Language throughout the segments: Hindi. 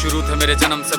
शुरू थे मेरे जन्म से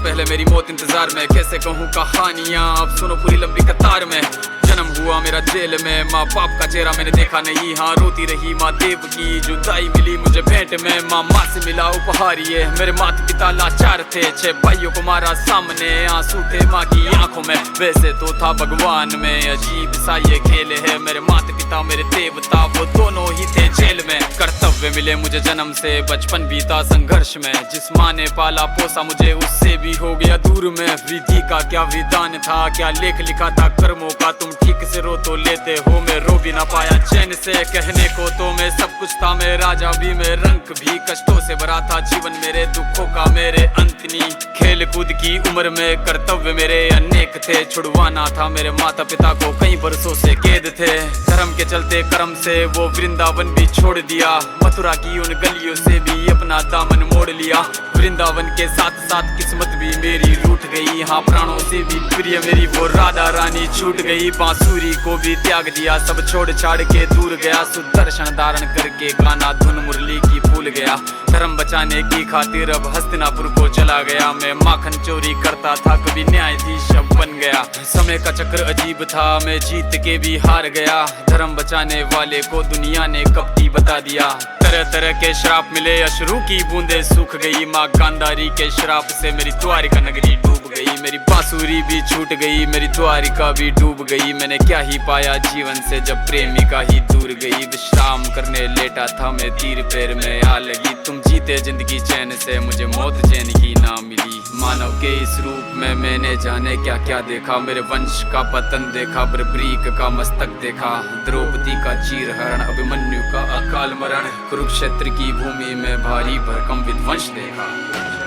पहले मेरी मौत इंतजार में। कैसे कहूँ कहानियाँ, अब सुनो पूरी लंबी कतार में। जन्म हुआ मेरा जेल में, माँ बाप का चेहरा मैंने देखा नहीं। हाँ रोती रही माँ देव की, जुदाई मिली मुझे भेंट में। माँ से मिला उपहार ये, मेरे माता पिता लाचार थे। 6 भाइयों को मारा सामने, आंसू थे माँ की आंखों में। वैसे तो था भगवान में, अजीब सा ये खेल है। मेरे माता पिता मेरे देवता, वो दोनों ही थे जेल में। कर्तव्य मिले मुझे जन्म से, बचपन बीता संघर्ष में। जिस माँ ने पाला पोसा मुझे, उससे भी हो गया दूर में। विधि का क्या विधान था, क्या लेख लिखा था कर्मों का। तुम ठीक से रो तो लेते हो, मैं रो भी ना पाया चैन से। कहने को तो मैं सब कुछ था, मैं राजा भी, मैं रंग भी। कष्टों से भरा था जीवन मेरे, दुखों का मेरे अंत नहीं। खेल कूद की उम्र में कर्तव्य मेरे अनेक थे। छुड़वाना था मेरे माता पिता को, कई बरसों से कैद थे। धर्म के चलते कर्म से वो वृंदावन भी छोड़ दिया। मथुरा की उन गलियों से भी अपना दामन मोड़ लिया। वृंदावन के साथ साथ किस्मत भी मेरी रूठ गई। हाँ प्राणों से भी प्रिय मेरी वो राधा रानी छूट गई। बांसुरी को भी त्याग दिया, सब छोड़ छाड़ के दूर गया। सुदर्शन धारण करके गाना धुन मुरली की भूल गया। धर्म बचाने की खातिर अब हस्तिनापुर को चला गया। मैं माखन चोरी करता था, कभी न्यायाधीश अब बन गया। समय का चक्र अजीब था, मैं जीत के भी हार गया। धर्म बचाने वाले को दुनिया ने कपटी बता दिया। तरह तरह के श्राप मिले, अश्रु की बूंदे सूख गई। माँ गांधारी के श्राप से मेरी द्वारिका नगरी डूब गई। मेरी बांसुरी भी छूट गई, मेरी द्वारिका भी डूब गई। मैंने क्या ही पाया जीवन से, जब प्रेमिका ही दूर गई। विश्राम करने लेटा था मैं, तीर पैर में आ लगी। तुम जीते जिंदगी चैन से, मुझे मौत चैन की ना मिली। मानव के इस रूप में मैंने जाने क्या क्या देखा। मेरे वंश का पतन देखा, बर्बरीक का मस्तक देखा। द्रौपदी का चीरहरण, अभिमन्यु का अकाल मरण। कुरुक्षेत्र की भूमि में भारी भरकम विध्वंस देखा।